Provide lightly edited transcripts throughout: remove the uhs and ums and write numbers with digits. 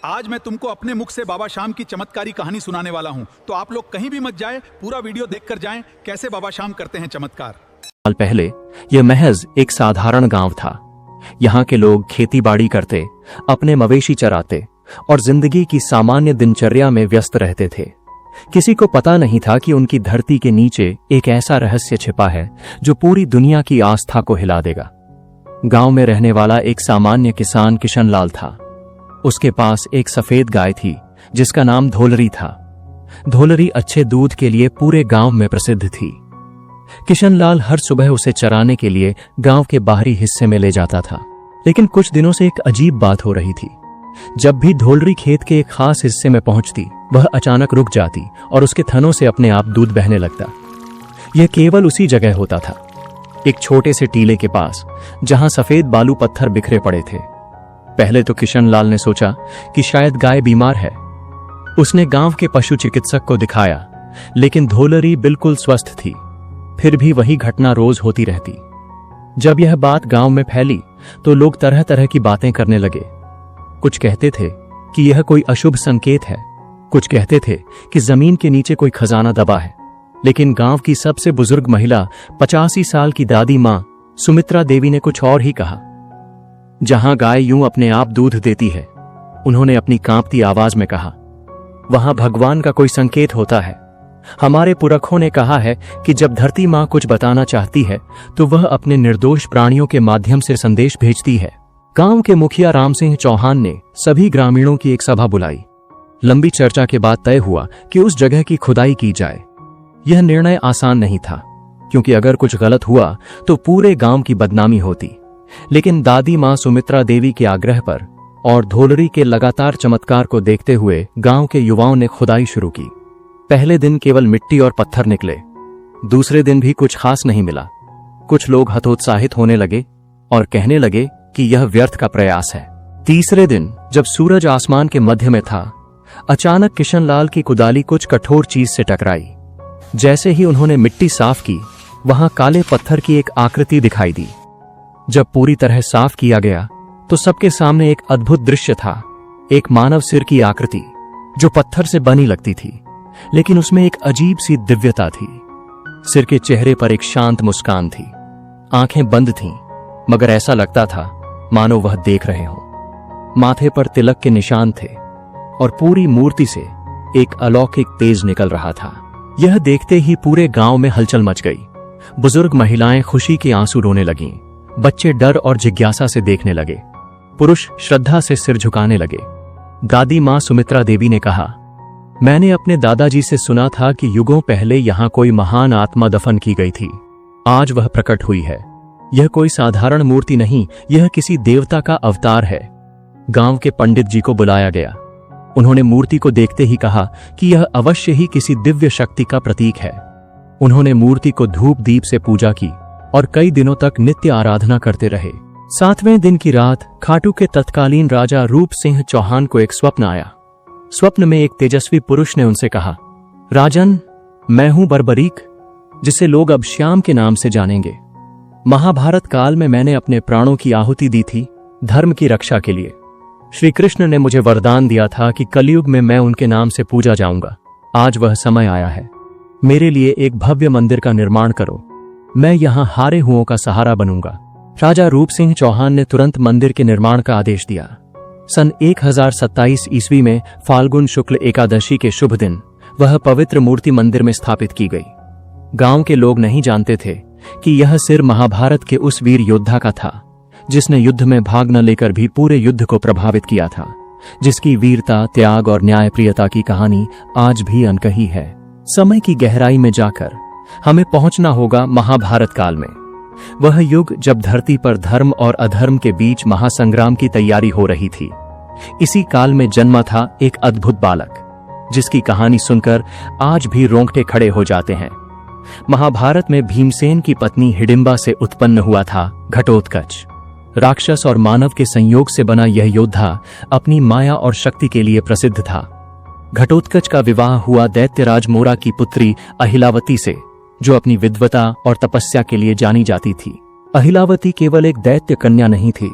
आज मैं तुमको अपने मुख से बाबा श्याम की चमत्कारी कहानी सुनाने वाला हूँ, तो आप लोग कहीं भी मत जाएं, पूरा वीडियो देखकर जाएं कैसे बाबा श्याम करते हैं चमत्कार। साल पहले यह महज एक साधारण गांव था। यहाँ के लोग खेती बाड़ी करते, अपने मवेशी चराते और जिंदगी की सामान्य दिनचर्या में व्यस्त रहते थे। किसी को पता नहीं था कि उनकी धरती के नीचे एक ऐसा रहस्य छिपा है जो पूरी दुनिया की आस्था को हिला देगा। गांव में रहने वाला एक सामान्य किसान किशन लाल था। उसके पास एक सफेद गाय थी जिसका नाम धोलरी था। धोलरी अच्छे दूध के लिए पूरे गांव में प्रसिद्ध थी। किशन लाल हर सुबह उसे चराने के लिए गांव के बाहरी हिस्से में ले जाता था। लेकिन कुछ दिनों से एक अजीब बात हो रही थी। जब भी धोलरी खेत के एक खास हिस्से में पहुंचती, वह अचानक रुक जाती और उसके थनों से अपने आप दूध बहने लगता। यह केवल उसी जगह होता था, एक छोटे से टीले के पास, जहां सफेद बालू पत्थर बिखरे पड़े थे। पहले तो किशन लाल ने सोचा कि शायद गाय बीमार है। उसने गांव के पशु चिकित्सक को दिखाया, लेकिन धोलरी बिल्कुल स्वस्थ थी। फिर भी वही घटना रोज होती रहती। जब यह बात गांव में फैली तो लोग तरह तरह की बातें करने लगे। कुछ कहते थे कि यह कोई अशुभ संकेत है, कुछ कहते थे कि जमीन के नीचे कोई खजाना दबा है। लेकिन गांव की सबसे बुजुर्ग महिला 85 साल की दादी मां सुमित्रा देवी ने कुछ और ही कहा। जहां गाय यूं अपने आप दूध देती है, उन्होंने अपनी कांपती आवाज में कहा, वहां भगवान का कोई संकेत होता है। हमारे पुरखों ने कहा है कि जब धरती मां कुछ बताना चाहती है तो वह अपने निर्दोष प्राणियों के माध्यम से संदेश भेजती है। गांव के मुखिया राम सिंह चौहान ने सभी ग्रामीणों की एक सभा बुलाई। लंबी चर्चा के बाद तय हुआ कि उस जगह की खुदाई की जाए। यह निर्णय आसान नहीं था, क्योंकि अगर कुछ गलत हुआ तो पूरे गांव की बदनामी होती। लेकिन दादी मां सुमित्रा देवी के आग्रह पर और धोलरी के लगातार चमत्कार को देखते हुए गांव के युवाओं ने खुदाई शुरू की। पहले दिन केवल मिट्टी और पत्थर निकले। दूसरे दिन भी कुछ खास नहीं मिला। कुछ लोग हतोत्साहित होने लगे और कहने लगे कि यह व्यर्थ का प्रयास है। तीसरे दिन जब सूरज आसमान के मध्य में था, अचानक किशन लाल की कुदाली कुछ कठोर चीज से टकराई। जैसे ही उन्होंने मिट्टी साफ की, वहां काले पत्थर की एक आकृति दिखाई दी। जब पूरी तरह साफ किया गया तो सबके सामने एक अद्भुत दृश्य था। एक मानव सिर की आकृति जो पत्थर से बनी लगती थी, लेकिन उसमें एक अजीब सी दिव्यता थी। सिर के चेहरे पर एक शांत मुस्कान थी। आंखें बंद थीं, मगर ऐसा लगता था मानो वह देख रहे हों। माथे पर तिलक के निशान थे और पूरी मूर्ति से एक अलौकिक तेज निकल रहा था। यह देखते ही पूरे गांव में हलचल मच गई। बुजुर्ग महिलाएं खुशी के आंसू रोने लगीं। बच्चे डर और जिज्ञासा से देखने लगे। पुरुष श्रद्धा से सिर झुकाने लगे। दादी मां सुमित्रा देवी ने कहा, मैंने अपने दादाजी से सुना था कि युगों पहले यहां कोई महान आत्मा दफन की गई थी। आज वह प्रकट हुई है। यह कोई साधारण मूर्ति नहीं, यह किसी देवता का अवतार है। गांव के पंडित जी को बुलाया गया। उन्होंने मूर्ति को देखते ही कहा कि यह अवश्य ही किसी दिव्य शक्ति का प्रतीक है। उन्होंने मूर्ति को धूप दीप से पूजा की और कई दिनों तक नित्य आराधना करते रहे। 7वें दिन की रात खाटू के तत्कालीन राजा रूप सिंह चौहान को एक स्वप्न आया। स्वप्न में एक तेजस्वी पुरुष ने उनसे कहा, राजन, मैं हूं बर्बरीक, जिसे लोग अब श्याम के नाम से जानेंगे। महाभारत काल में मैंने अपने प्राणों की आहुति दी थी धर्म की रक्षा के लिए। श्री कृष्ण ने मुझे वरदान दिया था कि कलयुग में मैं उनके नाम से पूजा जाऊंगा। आज वह समय आया है। मेरे लिए एक भव्य मंदिर का निर्माण करो। मैं यहां हारे हुओं का सहारा बनूंगा। राजा रूप सिंह चौहान ने तुरंत मंदिर के निर्माण का आदेश दिया। सन 1027 ईस्वी में फाल्गुन शुक्ल एकादशी के शुभ दिन वह पवित्र मूर्ति मंदिर में स्थापित की गई। गांव के लोग नहीं जानते थे कि यह सिर महाभारत के उस वीर योद्धा का था, जिसने युद्ध में भाग न लेकर भी पूरे युद्ध को प्रभावित किया था, जिसकी वीरता, त्याग और न्यायप्रियता की कहानी आज भी अनकही है। समय की गहराई में जाकर हमें पहुंचना होगा महाभारत काल में। वह युग जब धरती पर धर्म और अधर्म के बीच महासंग्राम की तैयारी हो रही थी। इसी काल में जन्मा था एक अद्भुत बालक, जिसकी कहानी सुनकर आज भी रोंगटे खड़े हो जाते हैं। महाभारत में भीमसेन की पत्नी हिडिंबा से उत्पन्न हुआ था घटोत्कच। राक्षस और मानव के संयोग से बना यह योद्धा अपनी माया और शक्ति के लिए प्रसिद्ध था। घटोत्कच का विवाह हुआ दैत्यराज मोरा की पुत्री अहिलावती से, जो अपनी विद्वता और तपस्या के लिए जानी जाती थी। अहिलावती केवल एक दैत्य कन्या नहीं थी,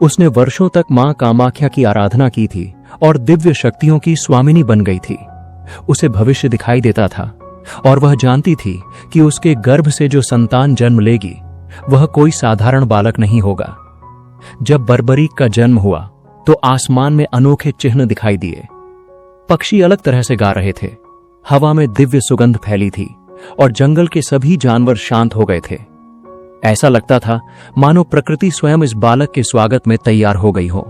उसने वर्षों तक मां कामाख्या की आराधना की थी और दिव्य शक्तियों की स्वामिनी बन गई थी। उसे भविष्य दिखाई देता था और वह जानती थी कि उसके गर्भ से जो संतान जन्म लेगी वह कोई साधारण बालक नहीं होगा। जब बर्बरीक का जन्म हुआ तो आसमान में अनोखे चिन्ह दिखाई दिए। पक्षी अलग तरह से गा रहे थे, हवा में दिव्य सुगंध फैली थी और जंगल के सभी जानवर शांत हो गए थे। ऐसा लगता था मानो प्रकृति स्वयं इस बालक के स्वागत में तैयार हो गई हो।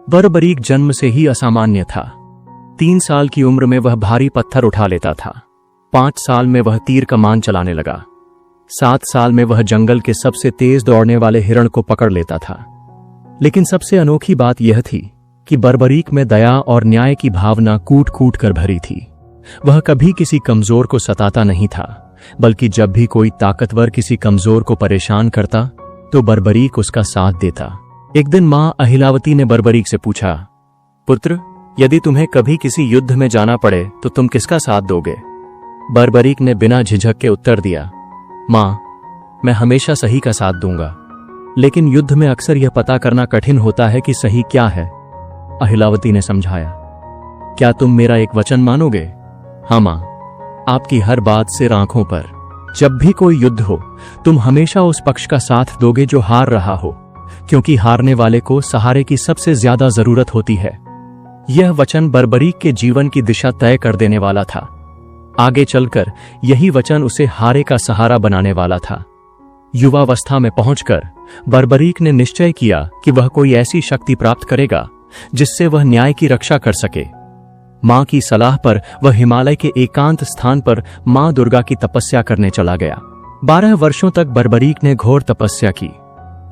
बर्बरीक जन्म से ही असामान्य था। 3 साल की उम्र में वह भारी पत्थर उठा लेता था। 5 साल में वह तीर कमान चलाने लगा। 7 साल में वह जंगल के सबसे तेज दौड़ने वाले हिरण को पकड़ लेता था। लेकिन सबसे अनोखी बात यह थी कि बर्बरीक में दया और न्याय की भावना कूट कूट कर भरी थी। वह कभी किसी कमजोर को सताता नहीं था, बल्कि जब भी कोई ताकतवर किसी कमजोर को परेशान करता तो बर्बरीक उसका साथ देता। एक दिन मां अहिलावती ने बर्बरीक से पूछा, पुत्र, यदि तुम्हें कभी किसी युद्ध में जाना पड़े तो तुम किसका साथ दोगे? बर्बरीक ने बिना झिझक के उत्तर दिया, मां, मैं हमेशा सही का साथ दूंगा, लेकिन युद्ध में अक्सर यह पता करना कठिन होता है कि सही क्या है। अहिलावती ने समझाया, क्या तुम मेरा एक वचन मानोगे? हाँ मां, आपकी हर बात से आंखों पर। जब भी कोई युद्ध हो तुम हमेशा उस पक्ष का साथ दोगे जो हार रहा हो, क्योंकि हारने वाले को सहारे की सबसे ज्यादा जरूरत होती है। यह वचन बर्बरीक के जीवन की दिशा तय कर देने वाला था। आगे चलकर यही वचन उसे हारे का सहारा बनाने वाला था। युवावस्था में पहुंचकर बर्बरीक ने निश्चय किया कि वह कोई ऐसी शक्ति प्राप्त करेगा जिससे वह न्याय की रक्षा कर सके। मां की सलाह पर वह हिमालय के एकांत स्थान पर मां दुर्गा की तपस्या करने चला गया। 12 वर्षों तक बर्बरीक ने घोर तपस्या की।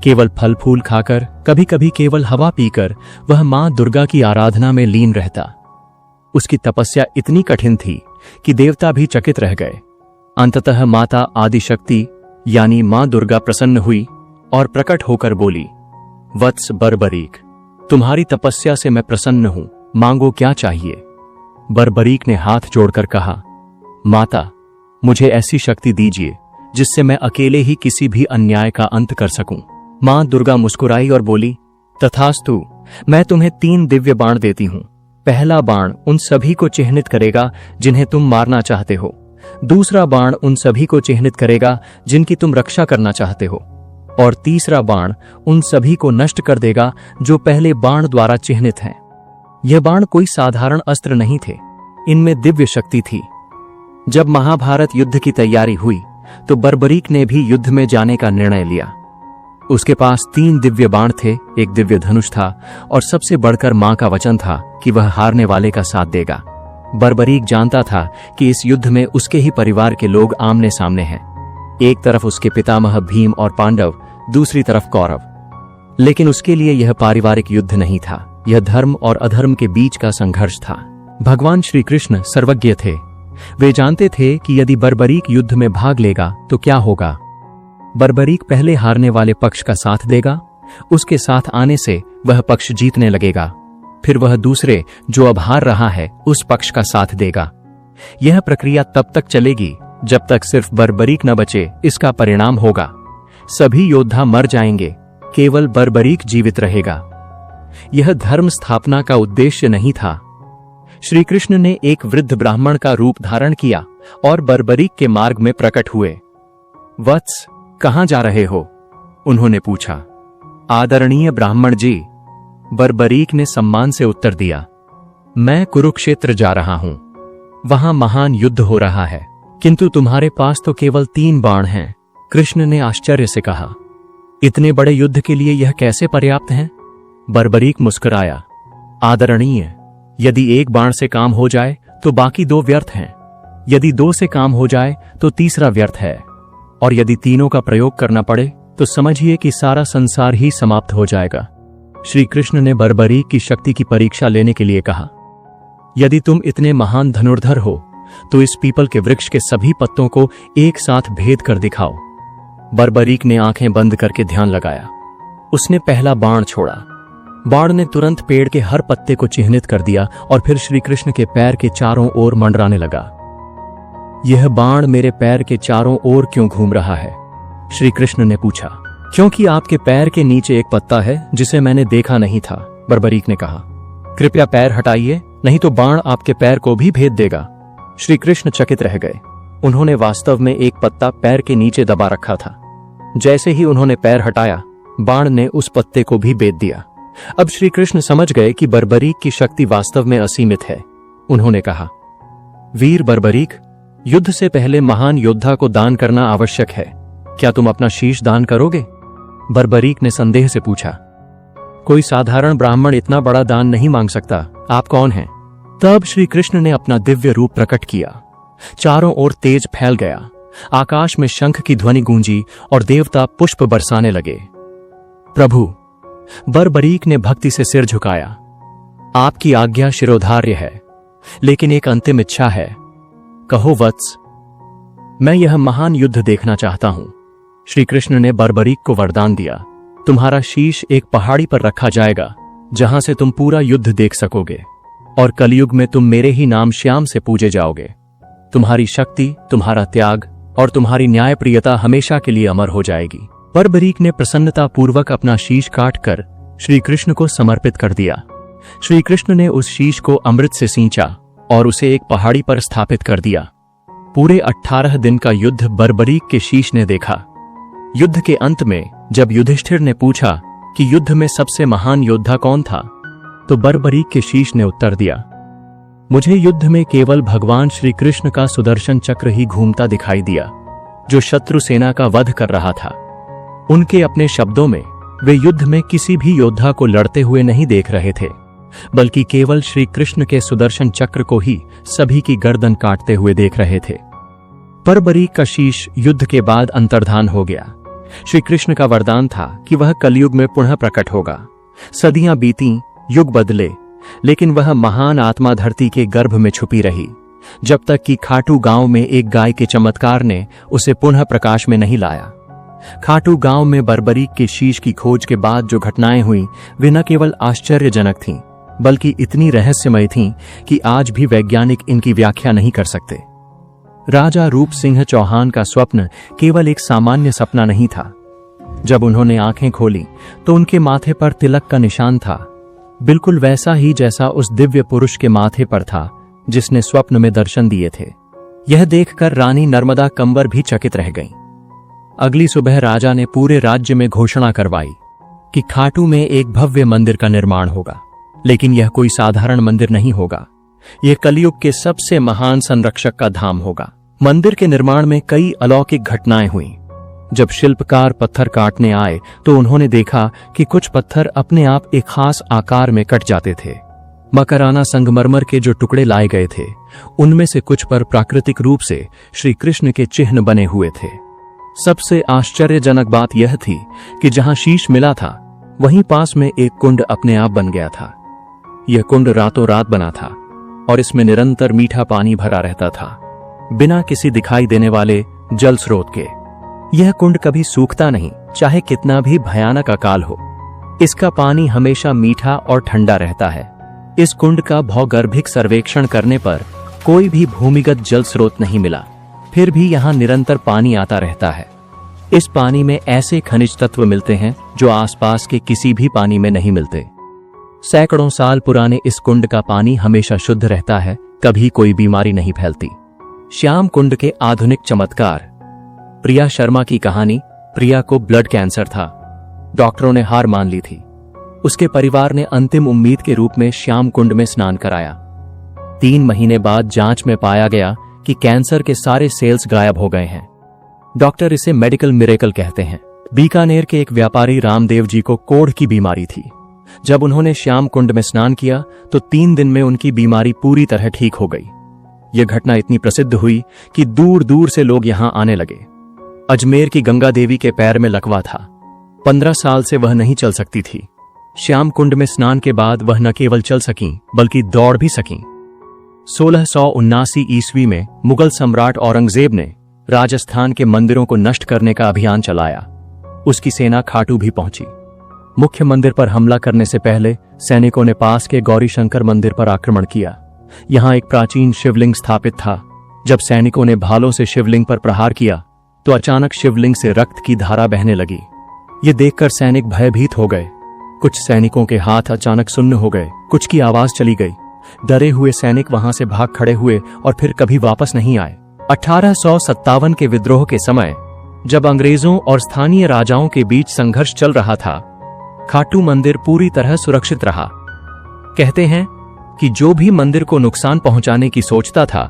केवल फल फूल खाकर, कभी कभी केवल हवा पीकर वह मां दुर्गा की आराधना में लीन रहता। उसकी तपस्या इतनी कठिन थी कि देवता भी चकित रह गए। अंततः माता आदिशक्ति यानी मां दुर्गा प्रसन्न हुई और प्रकट होकर बोली, वत्स बर्बरीक, तुम्हारी तपस्या से मैं प्रसन्न हूं, मांगो क्या चाहिए? बर्बरीक ने हाथ जोड़कर कहा, माता, मुझे ऐसी शक्ति दीजिए जिससे मैं अकेले ही किसी भी अन्याय का अंत कर सकूं। मां दुर्गा मुस्कुराई और बोली, तथास्तु, मैं तुम्हें 3 दिव्य बाण देती हूं। पहला बाण उन सभी को चिह्नित करेगा जिन्हें तुम मारना चाहते हो। दूसरा बाण उन सभी को चिह्नित करेगा जिनकी तुम रक्षा करना चाहते हो। और तीसरा बाण उन सभी को नष्ट कर देगा जो पहले बाण द्वारा चिह्नित हैं। यह बाण कोई साधारण अस्त्र नहीं थे, इनमें दिव्य शक्ति थी। जब महाभारत युद्ध की तैयारी हुई तो बर्बरीक ने भी युद्ध में जाने का निर्णय लिया। उसके पास 3 दिव्य बाण थे, एक दिव्य धनुष था और सबसे बढ़कर मां का वचन था कि वह हारने वाले का साथ देगा। बर्बरीक जानता था कि इस युद्ध में उसके ही परिवार के लोग आमने सामने हैं। एक तरफ उसके पितामह भीम और पांडव, दूसरी तरफ कौरव। लेकिन उसके लिए यह पारिवारिक युद्ध नहीं था, यह धर्म और अधर्म के बीच का संघर्ष था। भगवान श्री कृष्ण सर्वज्ञ थे। वे जानते थे कि यदि बर्बरीक युद्ध में भाग लेगा तो क्या होगा। बर्बरीक पहले हारने वाले पक्ष का साथ देगा, उसके साथ आने से वह पक्ष जीतने लगेगा। फिर वह दूसरे, जो अब हार रहा है, उस पक्ष का साथ देगा। यह प्रक्रिया तब तक चलेगी जब तक सिर्फ बर्बरीक न बचे। इसका परिणाम होगा सभी योद्धा मर जाएंगे, केवल बर्बरीक जीवित रहेगा। यह धर्म स्थापना का उद्देश्य नहीं था। श्री कृष्ण ने एक वृद्ध ब्राह्मण का रूप धारण किया और बर्बरीक के मार्ग में प्रकट हुए। वत्स, कहां जा रहे हो? उन्होंने पूछा। आदरणीय ब्राह्मण जी, बर्बरीक ने सम्मान से उत्तर दिया, मैं कुरुक्षेत्र जा रहा हूं। वहां महान युद्ध हो रहा है, किंतु तुम्हारे पास तो केवल 3 बाण हैं। कृष्ण ने आश्चर्य से कहा, इतने बड़े युद्ध के लिए यह कैसे पर्याप्त हैं? बर्बरीक मुस्कुराया, आदरणीय, यदि 1 बाण से काम हो जाए तो बाकी 2 व्यर्थ हैं। यदि 2 से काम हो जाए तो तीसरा व्यर्थ है, और यदि तीनों का प्रयोग करना पड़े तो समझिए कि सारा संसार ही समाप्त हो जाएगा। श्री कृष्ण ने बर्बरीक की शक्ति की परीक्षा लेने के लिए कहा, यदि तुम इतने महान धनुर्धर हो तो इस पीपल के वृक्ष के सभी पत्तों को एक साथ भेद कर दिखाओ। बर्बरीक ने आंखें बंद करके ध्यान लगाया। उसने पहला बाण छोड़ा। बाण ने तुरंत पेड़ के हर पत्ते को चिह्नित कर दिया और फिर श्री कृष्ण के पैर के चारों ओर मंडराने लगा। यह बाण मेरे पैर के चारों ओर क्यों घूम रहा है? श्री कृष्ण ने पूछा। क्योंकि आपके पैर के नीचे एक पत्ता है जिसे मैंने देखा नहीं था, बर्बरीक ने कहा। कृपया पैर हटाइए, नहीं तो बाण आपके पैर को भी भेद देगा। श्री कृष्ण चकित रह गए। उन्होंने वास्तव में एक पत्ता पैर के नीचे दबा रखा था। जैसे ही उन्होंने पैर हटाया, बाण ने उस पत्ते को भी बेध दिया। अब श्री कृष्ण समझ गए कि बर्बरीक की शक्ति वास्तव में असीमित है। उन्होंने कहा, वीर बर्बरीक, युद्ध से पहले महान योद्धा को दान करना आवश्यक है। क्या तुम अपना शीश दान करोगे? बर्बरीक ने संदेह से पूछा। कोई साधारण ब्राह्मण इतना बड़ा दान नहीं मांग सकता। आप कौन हैं? तब श्री कृष्ण ने अपना दिव्य रूप प्रकट किया। चारों ओर तेज फैल गया। आकाश में शंख की ध्वनि गूंजी और देवता पुष्प बरसाने लगे। प्रभु, बर्बरीक ने भक्ति से सिर झुकाया। आपकी आज्ञा शिरोधार्य है, लेकिन एक अंतिम इच्छा है। कहो वत्स। मैं यह महान युद्ध देखना चाहता हूं। श्री कृष्ण ने बर्बरीक को वरदान दिया, तुम्हारा शीश एक पहाड़ी पर रखा जाएगा, जहां से तुम पूरा युद्ध देख सकोगे, और कलयुग में तुम मेरे ही नाम श्याम से पूजे जाओगे। तुम्हारी शक्ति, तुम्हारा त्याग और तुम्हारी न्यायप्रियता हमेशा के लिए अमर हो जाएगी। बर्बरीक ने प्रसन्नता पूर्वक अपना शीश काटकर श्री कृष्ण को समर्पित कर दिया। श्री कृष्ण ने उस शीश को अमृत से सींचा और उसे एक पहाड़ी पर स्थापित कर दिया। पूरे 18 दिन का युद्ध बर्बरीक के शीश ने देखा। युद्ध के अंत में जब युधिष्ठिर ने पूछा कि युद्ध में सबसे महान योद्धा कौन था, तो बर्बरीक के शीश ने उत्तर दिया, मुझे युद्ध में केवल भगवान श्री कृष्ण का सुदर्शन चक्र ही घूमता दिखाई दिया, जो शत्रु सेना का वध कर रहा था। उनके अपने शब्दों में वे युद्ध में किसी भी योद्धा को लड़ते हुए नहीं देख रहे थे, बल्कि केवल श्री कृष्ण के सुदर्शन चक्र को ही सभी की गर्दन काटते हुए देख रहे थे। बर्बरीक का शीश युद्ध के बाद अंतर्धान हो गया। श्री कृष्ण का वरदान था कि वह कलयुग में पुनः प्रकट होगा। सदियां बीती, युग बदले, लेकिन वह महान आत्मा धरती के गर्भ में छुपी रही, जब तक कि खाटू गांव में एक गाय के चमत्कार ने उसे पुनः प्रकाश में नहीं लाया। खाटू गांव में बर्बरीक के शीश की खोज के बाद जो घटनाएं हुई, वे न केवल आश्चर्यजनक थीं, बल्कि इतनी रहस्यमय थीं कि आज भी वैज्ञानिक इनकी व्याख्या नहीं कर सकते। राजा रूप सिंह चौहान का स्वप्न केवल एक सामान्य सपना नहीं था। जब उन्होंने आंखें खोली तो उनके माथे पर तिलक का निशान था, बिल्कुल वैसा ही जैसा उस दिव्य पुरुष के माथे पर था जिसने स्वप्न में दर्शन दिए थे। यह देखकर रानी नर्मदा कंवर भी चकित रह गईं। अगली सुबह राजा ने पूरे राज्य में घोषणा करवाई कि खाटू में एक भव्य मंदिर का निर्माण होगा, लेकिन यह कोई साधारण मंदिर नहीं होगा। यह कलयुग के सबसे महान संरक्षक का धाम होगा। मंदिर के निर्माण में कई अलौकिक घटनाएं हुईं। जब शिल्पकार पत्थर काटने आए तो उन्होंने देखा कि कुछ पत्थर अपने आप एक खास आकार में कट जाते थे। मकराना संगमरमर के जो टुकड़े लाए गए थे, उनमें से कुछ पर प्राकृतिक रूप से श्री कृष्ण के चिन्ह बने हुए थे। सबसे आश्चर्यजनक बात यह थी कि जहां शीश मिला था, वहीं पास में एक कुंड अपने आप बन गया था। यह कुंड रातों रात बना था और इसमें निरंतर मीठा पानी भरा रहता था, बिना किसी दिखाई देने वाले जल स्रोत के। यह कुंड कभी सूखता नहीं, चाहे कितना भी भयानक अकाल हो। इसका पानी हमेशा मीठा और ठंडा रहता है। इस कुंड का भौगर्भिक सर्वेक्षण करने पर कोई भी भूमिगत जल स्रोत नहीं मिला, फिर भी यहाँ निरंतर पानी आता रहता है। इस पानी में ऐसे खनिज तत्व मिलते हैं जो आसपास के किसी भी पानी में नहीं मिलते। सैकड़ों साल पुराने इस कुंड का पानी हमेशा शुद्ध रहता है, कभी कोई बीमारी नहीं फैलती। श्याम कुंड के आधुनिक चमत्कार। प्रिया शर्मा की कहानी। प्रिया को ब्लड कैंसर था। डॉक्टरों ने हार मान ली थी। उसके परिवार ने अंतिम उम्मीद के रूप में श्याम कुंड में स्नान कराया। 3 महीने बाद जांच में पाया गया कि कैंसर के सारे सेल्स गायब हो गए हैं। डॉक्टर इसे मेडिकल मिरेकल कहते हैं। बीकानेर के एक व्यापारी रामदेव जी को कोढ़ की बीमारी थी। जब उन्होंने श्याम कुंड में स्नान किया तो 3 दिन में उनकी बीमारी पूरी तरह ठीक हो गई। यह घटना इतनी प्रसिद्ध हुई कि दूर दूर से लोग यहां आने लगे। अजमेर की गंगा देवी के पैर में लकवा था। 15 साल से वह नहीं चल सकती थी। श्याम कुंड में स्नान के बाद वह न केवल चल सकीं, बल्कि दौड़ भी सकीं। 1679 ईस्वी में मुगल सम्राट औरंगजेब ने राजस्थान के मंदिरों को नष्ट करने का अभियान चलाया। उसकी सेना खाटू भी पहुंची। मुख्य मंदिर पर हमला करने से पहले सैनिकों ने पास के गौरी शंकर मंदिर पर आक्रमण किया। यहां एक प्राचीन शिवलिंग स्थापित था। जब सैनिकों ने भालों से शिवलिंग पर प्रहार किया तो अचानक शिवलिंग से रक्त की धारा बहने लगी। ये देखकर सैनिक भयभीत हो गए। कुछ सैनिकों के हाथ अचानक सुन्न हो गए, कुछ की आवाज चली गई। डरे हुए सैनिक वहां से भाग खड़े हुए और फिर कभी वापस नहीं आए। 1857 के विद्रोह के समय, जब अंग्रेजों और स्थानीय राजाओं के बीच संघर्ष चल रहा था, खाटू मंदिर पूरी तरह सुरक्षित रहा। कहते हैं कि जो भी मंदिर को नुकसान पहुंचाने की सोचता था,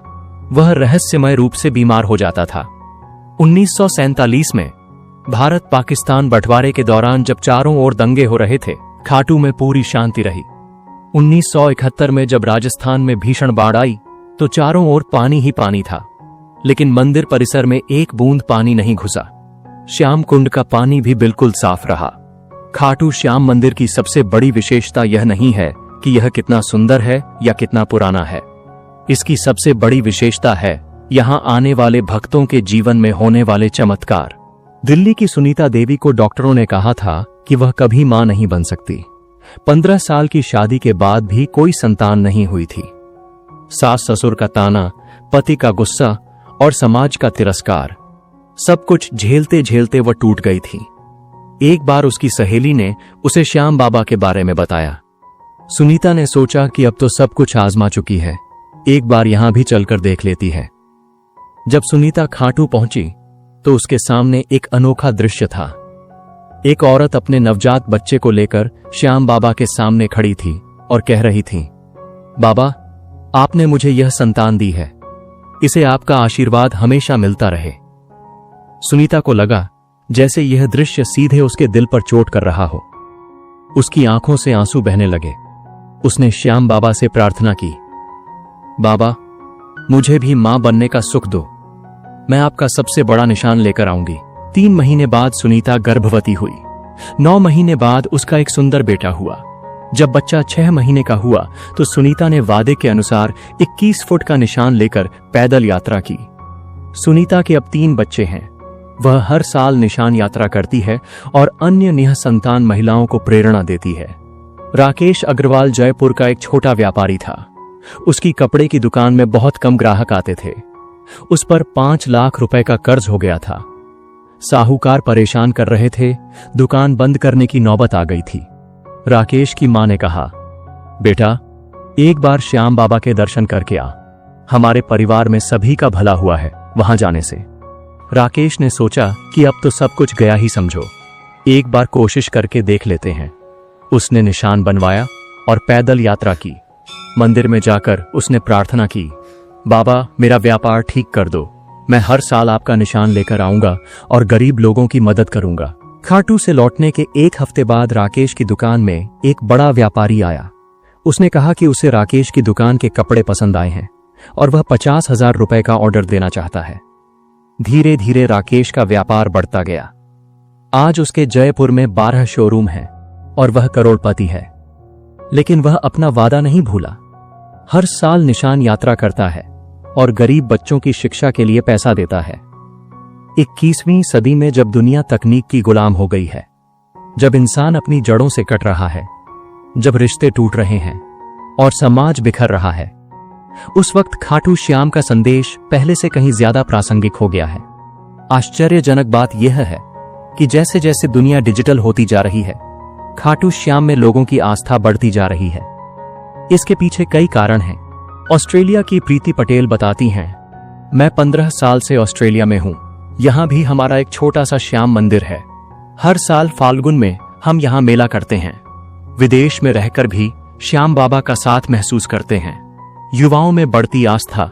वह रहस्यमय रूप से बीमार हो जाता था। 1947 में भारत पाकिस्तान बंटवारे के दौरान जब चारों ओर दंगे हो रहे थे, खाटू में पूरी शांति रही। 1971 में जब राजस्थान में भीषण बाढ़ आई तो चारों ओर पानी ही पानी था, लेकिन मंदिर परिसर में एक बूंद पानी नहीं घुसा। श्याम कुंड का पानी भी बिल्कुल साफ रहा। खाटू श्याम मंदिर की सबसे बड़ी विशेषता यह नहीं है कि यह कितना सुंदर है या कितना पुराना है। इसकी सबसे बड़ी विशेषता है यहां आने वाले भक्तों के जीवन में होने वाले चमत्कार। दिल्ली की सुनीता देवी को डॉक्टरों ने कहा था कि वह कभी मां नहीं बन सकती। 15 साल की शादी के बाद भी कोई संतान नहीं हुई थी। सास ससुर का ताना, पति का गुस्सा और समाज का तिरस्कार, सब कुछ झेलते झेलते वह टूट गई थी। एक बार उसकी सहेली ने उसे श्याम बाबा के बारे में बताया। सुनीता ने सोचा कि अब तो सब कुछ आजमा चुकी है, एक बार यहां भी चलकर देख लेती है। जब सुनीता खाटू पहुंची तो उसके सामने एक अनोखा दृश्य था। एक औरत अपने नवजात बच्चे को लेकर श्याम बाबा के सामने खड़ी थी और कह रही थी, बाबा, आपने मुझे यह संतान दी है, इसे आपका आशीर्वाद हमेशा मिलता रहे। सुनीता को लगा जैसे यह दृश्य सीधे उसके दिल पर चोट कर रहा हो। उसकी आंखों से आंसू बहने लगे। उसने श्याम बाबा से प्रार्थना की, बाबा, मुझे भी मां बनने का सुख दो, मैं आपका सबसे बड़ा निशान लेकर आऊंगी। 3 महीने बाद सुनीता गर्भवती हुई। 9 महीने बाद उसका एक सुंदर बेटा हुआ। जब बच्चा 6 महीने का हुआ तो सुनीता ने वादे के अनुसार 21 फुट का निशान लेकर पैदल यात्रा की। सुनीता के अब 3 बच्चे हैं। वह हर साल निशान यात्रा करती है और अन्य निःसंतान महिलाओं को प्रेरणा देती है। राकेश अग्रवाल जयपुर का एक छोटा व्यापारी था। उसकी कपड़े की दुकान में बहुत कम ग्राहक आते थे। उस पर 5 लाख रुपए का कर्ज हो गया था। साहूकार परेशान कर रहे थे, दुकान बंद करने की नौबत आ गई थी। राकेश की मां ने कहा, बेटा, एक बार श्याम बाबा के दर्शन करके आ, हमारे परिवार में सभी का भला हुआ है वहां जाने से। राकेश ने सोचा कि अब तो सब कुछ गया ही समझो, एक बार कोशिश करके देख लेते हैं। उसने निशान बनवाया और पैदल यात्रा की। मंदिर में जाकर उसने प्रार्थना की, बाबा, मेरा व्यापार ठीक कर दो, मैं हर साल आपका निशान लेकर आऊंगा और गरीब लोगों की मदद करूंगा। खाटू से लौटने के 1 हफ्ते बाद राकेश की दुकान में एक बड़ा व्यापारी आया। उसने कहा कि उसे राकेश की दुकान के कपड़े पसंद आए हैं और वह 50,000 रुपए का ऑर्डर देना चाहता है। धीरे धीरे राकेश का व्यापार बढ़ता गया। आज उसके जयपुर में 12 शोरूम हैं और वह करोड़पति है। लेकिन वह अपना वादा नहीं भूला। हर साल निशान यात्रा करता है और गरीब बच्चों की शिक्षा के लिए पैसा देता है। 21वीं सदी में जब दुनिया तकनीक की गुलाम हो गई है, जब इंसान अपनी जड़ों से कट रहा है, जब रिश्ते टूट रहे हैं और समाज बिखर रहा है, उस वक्त खाटू श्याम का संदेश पहले से कहीं ज्यादा प्रासंगिक हो गया है। आश्चर्यजनक बात यह है कि जैसे जैसे दुनिया डिजिटल होती जा रही है, खाटू श्याम में लोगों की आस्था बढ़ती जा रही है। इसके पीछे कई कारण हैं। ऑस्ट्रेलिया की प्रीति पटेल बताती हैं, मैं 15 साल से ऑस्ट्रेलिया में हूं। यहां भी हमारा एक छोटा सा श्याम मंदिर है। हर साल फाल्गुन में हम यहां मेला करते हैं। विदेश में रहकर भी श्याम बाबा का साथ महसूस करते हैं। युवाओं में बढ़ती आस्था।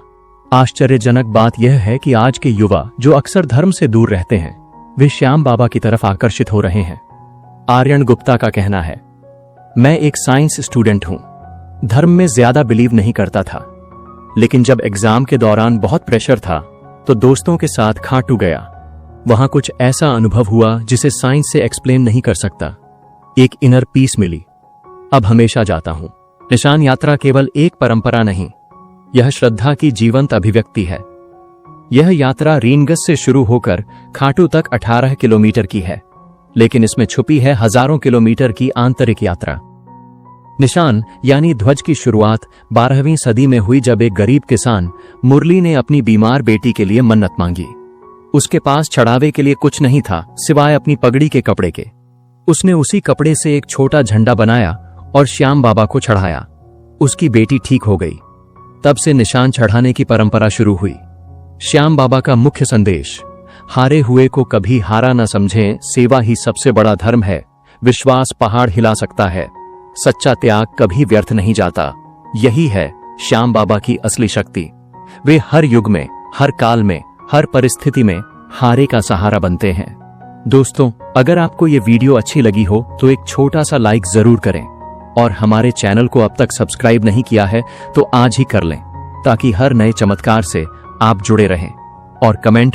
आश्चर्यजनक बात यह है कि आज के युवा जो अक्सर धर्म से दूर रहते हैं, वे श्याम बाबा की तरफ आकर्षित हो रहे हैं। आर्यन गुप्ता का कहना है, मैं एक साइंस स्टूडेंट हूं, धर्म में ज्यादा बिलीव नहीं करता था, लेकिन जब एग्जाम के दौरान बहुत प्रेशर था तो दोस्तों के साथ खाटू गया। वहां कुछ ऐसा अनुभव हुआ जिसे साइंस से एक्सप्लेन नहीं कर सकता। एक इनर पीस मिली। अब हमेशा जाता हूं। निशान यात्रा केवल एक परंपरा नहीं, यह श्रद्धा की जीवंत अभिव्यक्ति है। यह यात्रा रीनगस से शुरू होकर खाटू तक 18 किलोमीटर की है, लेकिन इसमें छुपी है हजारों किलोमीटर की आंतरिक यात्रा। निशान यानी ध्वज की शुरुआत 12वीं सदी में हुई, जब एक गरीब किसान मुरली ने अपनी बीमार बेटी के लिए मन्नत मांगी। उसके पास चढ़ावे के लिए कुछ नहीं था सिवाय अपनी पगड़ी के कपड़े के। उसने उसी कपड़े से एक छोटा झंडा बनाया और श्याम बाबा को चढ़ाया। उसकी बेटी ठीक हो गई। तब से निशान चढ़ाने की परंपरा शुरू हुई। श्याम बाबा का मुख्य संदेश, हारे हुए को कभी हारा न समझें, सेवा ही सबसे बड़ा धर्म है, विश्वास पहाड़ हिला सकता है, सच्चा त्याग कभी व्यर्थ नहीं जाता। यही है श्याम बाबा की असली शक्ति। वे हर युग में, हर काल में, हर परिस्थिति में हारे का सहारा बनते हैं। दोस्तों, अगर आपको ये वीडियो अच्छी लगी हो तो एक छोटा सा लाइक जरूर करें और हमारे चैनल को अब तक सब्सक्राइब नहीं किया है तो आज ही कर लें, ताकि हर नए चमत्कार से आप जुड़े रहें। और कमेंट